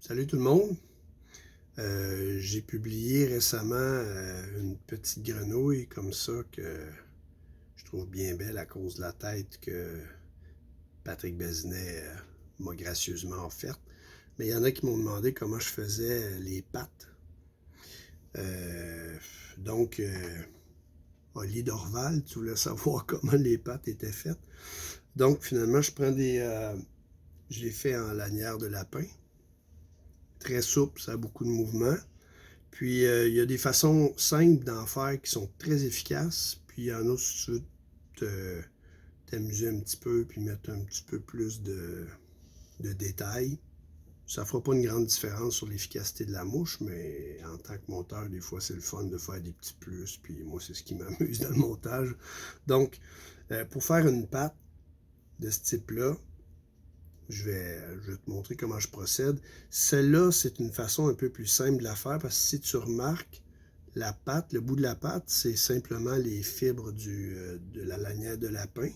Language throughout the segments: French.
Salut tout le monde. J'ai publié récemment une petite grenouille comme ça que je trouve bien belle à cause de la tête que Patrick Bézinet m'a gracieusement offerte. Mais il y en a qui m'ont demandé comment je faisais les pattes. Euh, donc, Oli Dorval, tu voulais savoir comment les pattes étaient faites. Donc, finalement, je les fais en lanière de lapin. Très souple, ça a beaucoup de mouvement. Puis, il y a des façons simples d'en faire qui sont très efficaces. Puis, il y en a si tu veux t'amuser un petit peu puis mettre un petit peu plus de détails. Ça fera pas une grande différence sur l'efficacité de la mouche, mais en tant que monteur, des fois, c'est le fun de faire des petits plus. Puis, moi, c'est ce qui m'amuse dans le montage. Donc, pour faire une patte de ce type-là, je vais te montrer comment je procède. Celle-là, c'est une façon un peu plus simple de la faire parce que si tu remarques, la pâte, le bout de la pâte, c'est simplement les fibres de la lanière de lapin.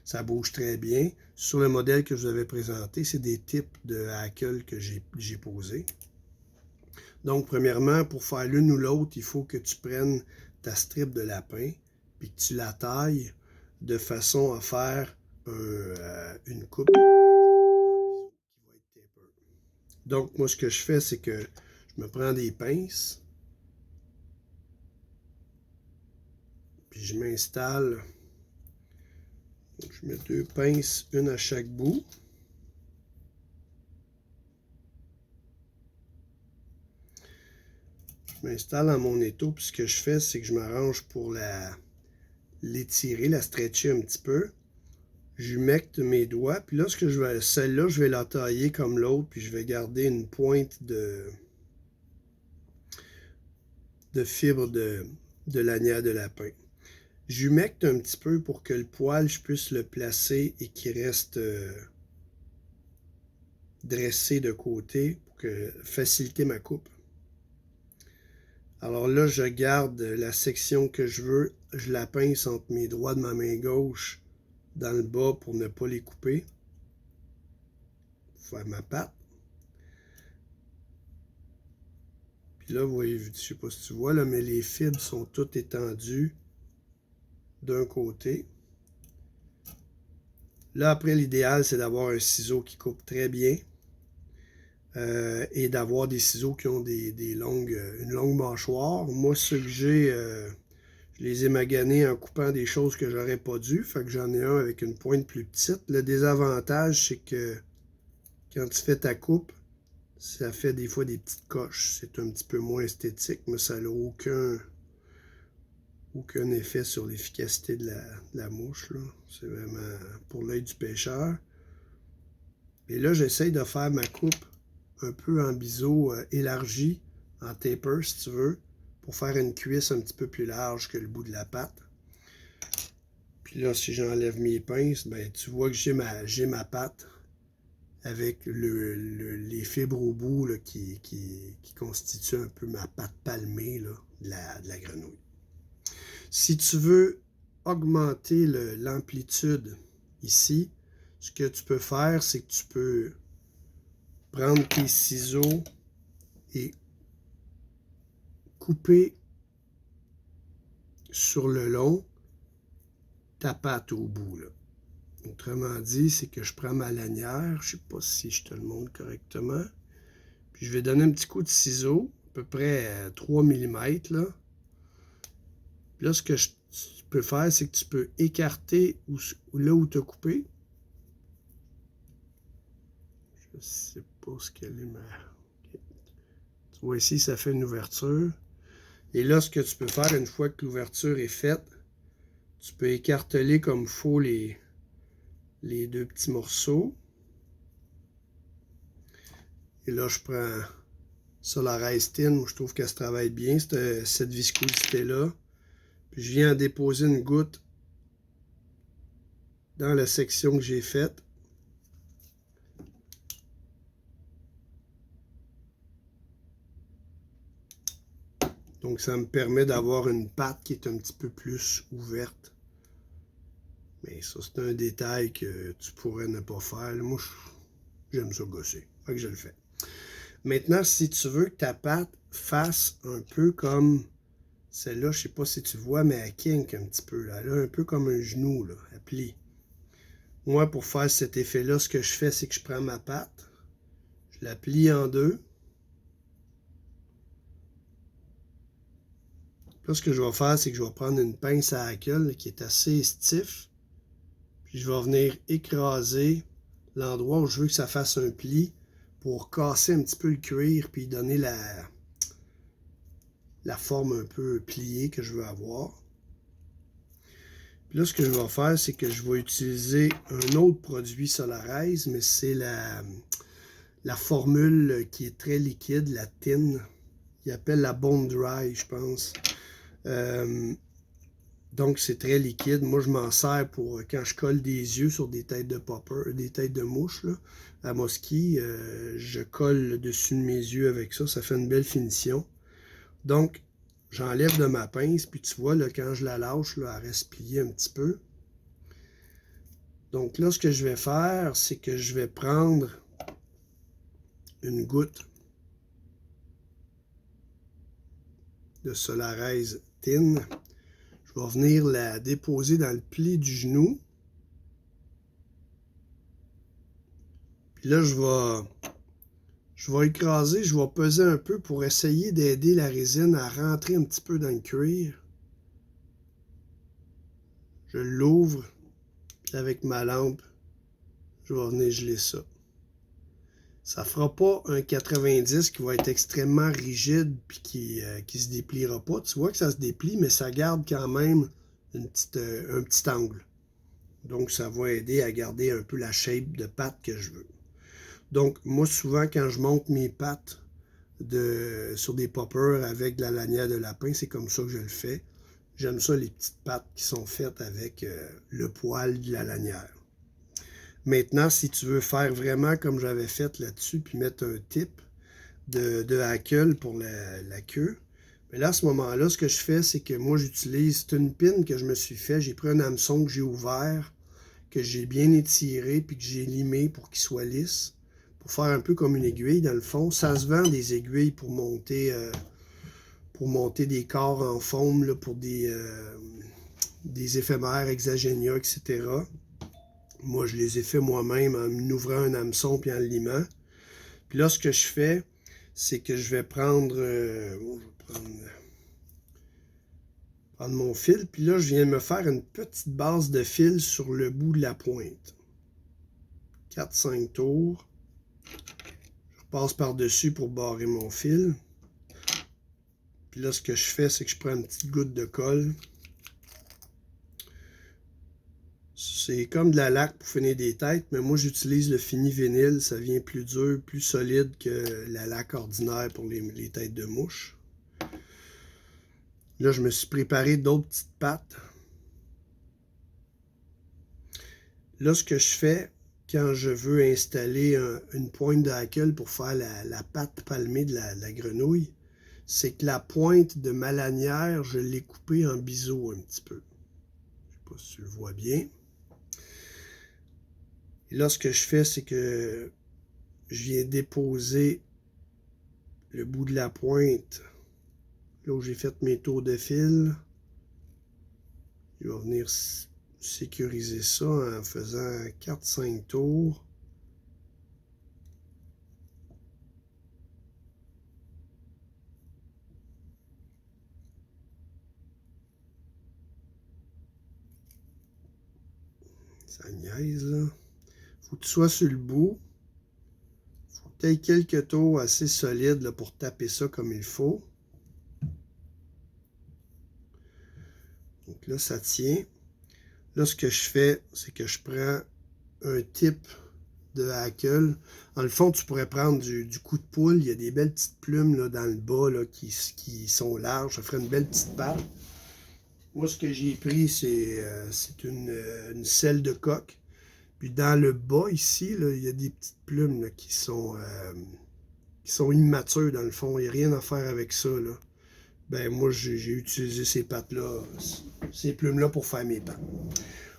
Ça bouge très bien. Sur le modèle que je vous avais présenté, c'est des types de hackles que j'ai posés. Donc, premièrement, pour faire l'une ou l'autre, il faut que tu prennes ta strip de lapin puis que tu la tailles de façon à faire une coupe qui va être taper. Donc, moi, ce que je fais, c'est que je me prends des pinces, puis je m'installe. Je mets deux pinces, une à chaque bout. Je m'installe dans mon étau, puis ce que je fais, c'est que je m'arrange pour l'étirer, la stretcher un petit peu. J'humecte mes doigts, puis là, celle-là, je vais la tailler comme l'autre, puis je vais garder une pointe de fibre de lanière de lapin. J'humecte un petit peu pour que le poil, je puisse le placer et qu'il reste dressé de côté pour faciliter ma coupe. Alors là, je garde la section que je veux, je la pince entre mes doigts de ma main gauche dans le bas pour ne pas les couper. Faire ma patte. Puis là, vous voyez, je ne sais pas si tu vois, là, mais les fibres sont toutes étendues d'un côté. Là, après, l'idéal, c'est d'avoir un ciseau qui coupe très bien et d'avoir des ciseaux qui ont une longue mâchoire. Moi, ceux que j'ai, je les ai maganés en coupant des choses que j'aurais pas dû. Fait que j'en ai un avec une pointe plus petite. Le désavantage, c'est que quand tu fais ta coupe, ça fait des fois des petites coches. C'est un petit peu moins esthétique, mais ça n'a aucun effet sur l'efficacité de la mouche. C'est vraiment pour l'œil du pêcheur. Et là, j'essaye de faire ma coupe un peu en biseau élargi, en taper si tu veux, pour faire une cuisse un petit peu plus large que le bout de la patte. Puis là, si j'enlève mes pinces, ben, tu vois que j'ai ma patte avec les fibres au bout là, qui constituent un peu ma patte palmée là, de la grenouille. Si tu veux augmenter l'amplitude ici, ce que tu peux faire, c'est que tu peux prendre tes ciseaux et couper sur le long ta patte au bout. Là. Autrement dit, c'est que je prends ma lanière, je ne sais pas si je te le montre correctement, puis je vais donner un petit coup de ciseau, à peu près 3 mm. Là, puis là ce que tu peux faire, c'est que tu peux écarter là où tu as coupé. Je ne sais pas ce qu'elle est, mais... Okay. Tu vois ici, ça fait une ouverture. Et là, ce que tu peux faire, une fois que l'ouverture est faite, tu peux écarteler comme il faut les deux petits morceaux. Et là, je prends Solarise Thin, où je trouve qu'elle se travaille bien, cette viscosité-là. Puis je viens en déposer une goutte dans la section que j'ai faite. Donc, ça me permet d'avoir une pâte qui est un petit peu plus ouverte. Mais ça, c'est un détail que tu pourrais ne pas faire. Moi, j'aime ça gosser. Fait que je le fais. Maintenant, si tu veux que ta pâte fasse un peu comme celle-là, je ne sais pas si tu vois, mais elle kink un petit peu. Là. Elle a un peu comme un genou, là. Elle plie. Moi, pour faire cet effet-là, ce que je fais, c'est que je prends ma pâte, je la plie en deux. Là, ce que je vais faire, c'est que je vais prendre une pince à hackle qui est assez stiff. Puis je vais venir écraser l'endroit où je veux que ça fasse un pli pour casser un petit peu le cuir puis donner la forme un peu pliée que je veux avoir. Puis là, ce que je vais faire, c'est que je vais utiliser un autre produit Solarize, mais c'est la formule qui est très liquide, la thin. Il appelle la Bone Dry, je pense. Donc, c'est très liquide. Moi, je m'en sers pour quand je colle des yeux sur des têtes de popper, des têtes de mouches, là, à Mosquée. Je colle dessus de mes yeux avec ça. Ça fait une belle finition. Donc, j'enlève de ma pince. Puis, tu vois, là, quand je la lâche, là, elle reste pliée un petit peu. Donc, là, ce que je vais faire, c'est que je vais prendre une goutte de Solarize Thin. Je vais venir la déposer dans le pli du genou. Puis là, je vais écraser, je vais peser un peu pour essayer d'aider la résine à rentrer un petit peu dans le cuir. Je l'ouvre, puis avec ma lampe, je vais venir geler ça. Ça ne fera pas un 90 qui va être extrêmement rigide puis qui se dépliera pas. Tu vois que ça se déplie, mais ça garde quand même un petit angle. Donc, ça va aider à garder un peu la shape de pâte que je veux. Donc, moi, souvent, quand je monte mes pâtes sur des poppers avec de la lanière de lapin, c'est comme ça que je le fais. J'aime ça, les petites pâtes qui sont faites avec le poil de la lanière. Maintenant, si tu veux faire vraiment comme j'avais fait là-dessus, puis mettre un tip de hackle pour la queue, mais là, à ce moment-là, ce que je fais, c'est que moi, j'utilise une pin que je me suis fait. J'ai pris un hameçon que j'ai ouvert, que j'ai bien étiré, puis que j'ai limé pour qu'il soit lisse, pour faire un peu comme une aiguille, dans le fond. Ça se vend des aiguilles pour monter des corps en forme, là, pour des éphémères, hexagénia, etc. Moi, je les ai fait moi-même en ouvrant un hameçon puis en le limant. Puis là, ce que je fais, c'est que je vais prendre, prendre mon fil. Puis là, je viens de me faire une petite base de fil sur le bout de la pointe. 4-5 tours. Je repasse par-dessus pour barrer mon fil. Puis là, ce que je fais, c'est que je prends une petite goutte de colle. C'est comme de la laque pour finir des têtes, mais moi j'utilise le fini vinyle, ça vient plus dur, plus solide que la laque ordinaire pour les têtes de mouche. Là, je me suis préparé d'autres petites pâtes. Là, ce que je fais quand je veux installer une pointe de hackle pour faire la pâte palmée de la grenouille, c'est que la pointe de ma lanière, je l'ai coupée en biseau un petit peu. Je ne sais pas si tu le vois bien. Et là, ce que je fais, c'est que je viens déposer le bout de la pointe là où j'ai fait mes tours de fil. Je vais venir sécuriser ça en faisant 4-5 tours. Ça niaise, là. Faut que tu sois sur le bout. Faut que tu aies quelques tours assez solides là, pour taper ça comme il faut. Donc là, ça tient. Là, ce que je fais, c'est que je prends un type de hackle. Dans le fond, tu pourrais prendre du coup de poule. Il y a des belles petites plumes là, dans le bas là, qui sont larges. Ça ferait une belle petite patte. Moi, ce que j'ai pris, c'est une selle de coque. Puis dans le bas, ici, là, il y a des petites plumes là, qui sont immatures, dans le fond. Il n'y a rien à faire avec ça. Là. Ben, moi, j'ai utilisé ces pattes-là, ces plumes-là pour faire mes pattes.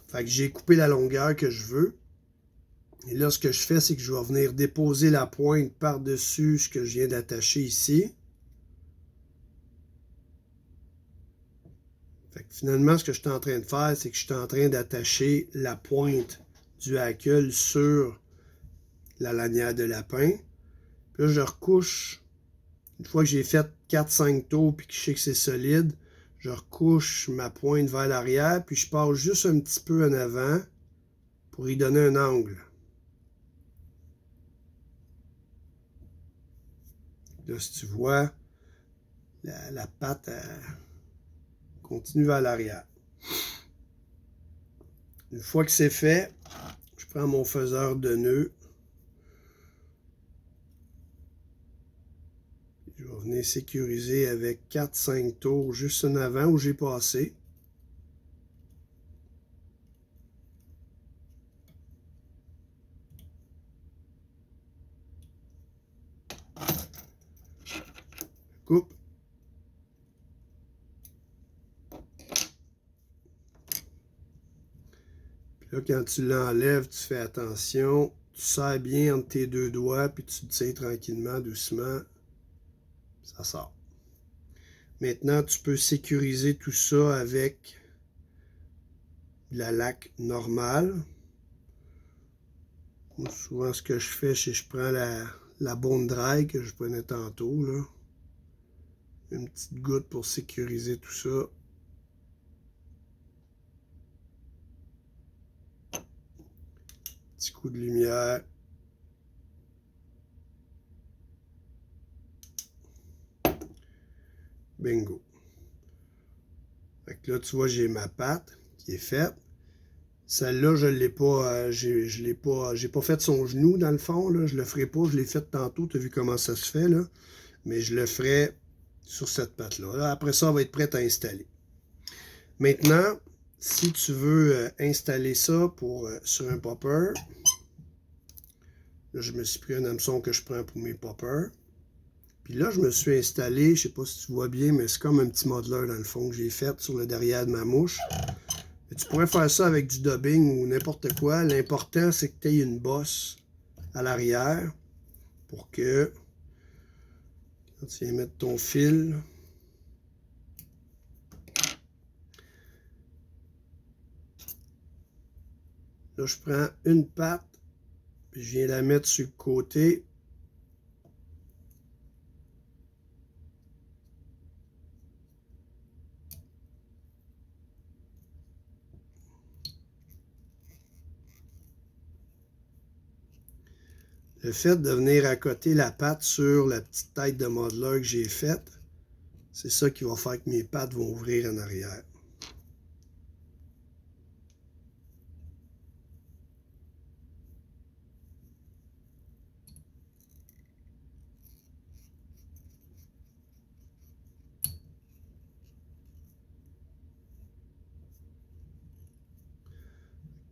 Fait que j'ai coupé la longueur que je veux. Et là, ce que je fais, c'est que je vais venir déposer la pointe par-dessus ce que je viens d'attacher ici. Fait que finalement, ce que je suis en train de faire, c'est que je suis en train d'attacher la pointe du hackle sur la lanière de lapin. Puis là, je recouche. Une fois que j'ai fait 4-5 tours puis que je sais que c'est solide, je recouche ma pointe vers l'arrière, puis je passe juste un petit peu en avant pour y donner un angle. Là, si tu vois, la patte continue vers l'arrière. Une fois que c'est fait, je prends mon faiseur de nœuds. Je vais venir sécuriser avec 4-5 tours juste en avant où j'ai passé. Coupe. Puis là, quand tu l'enlèves, tu fais attention. Tu serres bien entre tes deux doigts, puis tu tiens tranquillement, doucement. Ça sort. Maintenant, tu peux sécuriser tout ça avec de la laque normale. Moi, souvent, ce que je fais, c'est que je prends la Bone Dry que je prenais tantôt, là. Une petite goutte pour sécuriser tout ça. Petit coup de lumière. Bingo. Fait que là, tu vois, j'ai ma patte qui est faite. Celle-là, je l'ai pas, j'ai pas fait son genou dans le fond, là. Je le ferai pas, je l'ai fait tantôt, tu as vu comment ça se fait, là. Mais je le ferai sur cette patte-là. Là, après ça, elle va être prête à installer. Maintenant, si tu veux installer ça sur un popper, là, je me suis pris un hameçon que je prends pour mes poppers. Puis là, je me suis installé, je sais pas si tu vois bien, mais c'est comme un petit modeler dans le fond que j'ai fait sur le derrière de ma mouche. Et tu pourrais faire ça avec du dubbing ou n'importe quoi. L'important, c'est que tu aies une bosse à l'arrière pour que, quand tu viens mettre ton fil, là, je prends une patte, puis je viens la mettre sur le côté. Le fait de venir accoter la patte sur la petite tête de modeler que j'ai faite, c'est ça qui va faire que mes pattes vont ouvrir en arrière.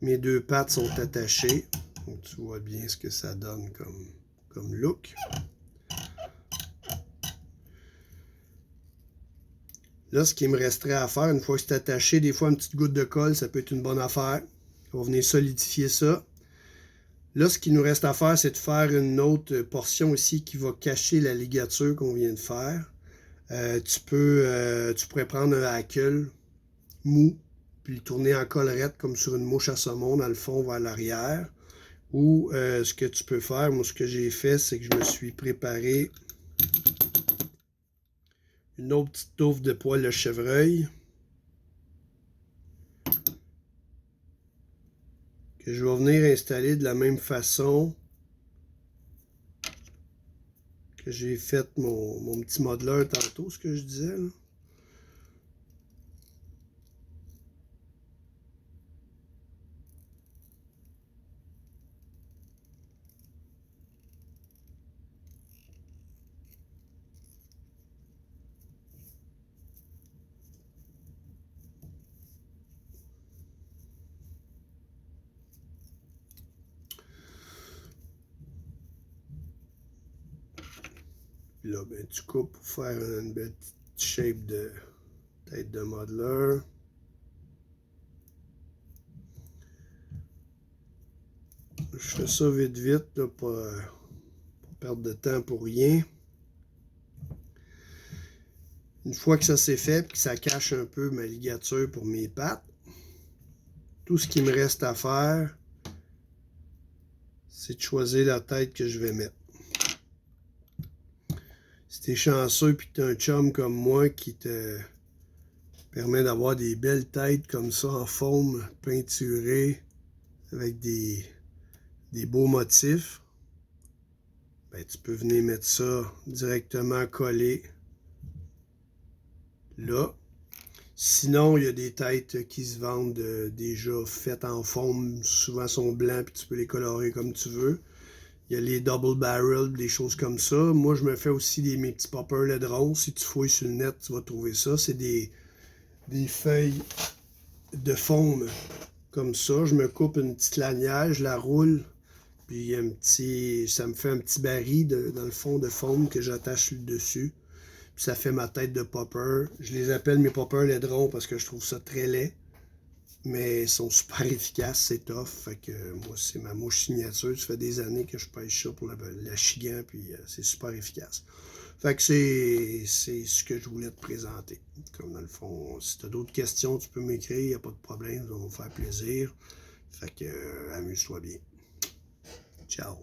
Mes deux pattes sont attachées. Donc, tu vois bien ce que ça donne comme look. Là, ce qui me resterait à faire, une fois que c'est attaché, des fois une petite goutte de colle, ça peut être une bonne affaire. On va venir solidifier ça. Là, ce qui nous reste à faire, c'est de faire une autre portion ici qui va cacher la ligature qu'on vient de faire. Tu pourrais prendre un hackle mou, puis le tourner en collerette comme sur une mouche à saumon dans le fond vers l'arrière. Ou ce que tu peux faire, moi ce que j'ai fait, c'est que je me suis préparé une autre petite touffe de poils de chevreuil que je vais venir installer de la même façon que j'ai fait mon petit modeler tantôt, ce que je disais, là. Puis là, ben, tu coupes pour faire une belle petite shape de tête de modeler. Je je fais ça vite vite, là, pas perdre de temps pour rien. Une fois que ça s'est fait, puis que ça cache un peu ma ligature pour mes pattes, tout ce qui me reste à faire, c'est de choisir la tête que je vais mettre. Si t'es chanceux et que t'as un chum comme moi qui te permet d'avoir des belles têtes comme ça en forme peinturée avec des beaux motifs, ben, tu peux venir mettre ça directement collé là. Sinon, il y a des têtes qui se vendent déjà faites en forme, souvent sont blancs, puis tu peux les colorer comme tu veux. Il y a les double barrel, des choses comme ça. Moi, je me fais aussi mes petits poppers ledrons. Si tu fouilles sur le net, tu vas trouver ça. C'est des feuilles de foam comme ça. Je me coupe une petite lanière, je la roule, puis ça me fait un petit baril dans le fond de foam que j'attache dessus. Puis ça fait ma tête de popper. Je les appelle mes poppers ledrons parce que je trouve ça très laid. Mais ils sont super efficaces, c'est tough. Fait que moi, c'est ma mouche signature. Ça fait des années que je pêche ça pour la chigan, puis c'est super efficace. Fait que c'est ce que je voulais te présenter. Comme dans le fond, si tu as d'autres questions, tu peux m'écrire, il n'y a pas de problème, ça va me faire plaisir. Fait que amuse-toi bien. Ciao.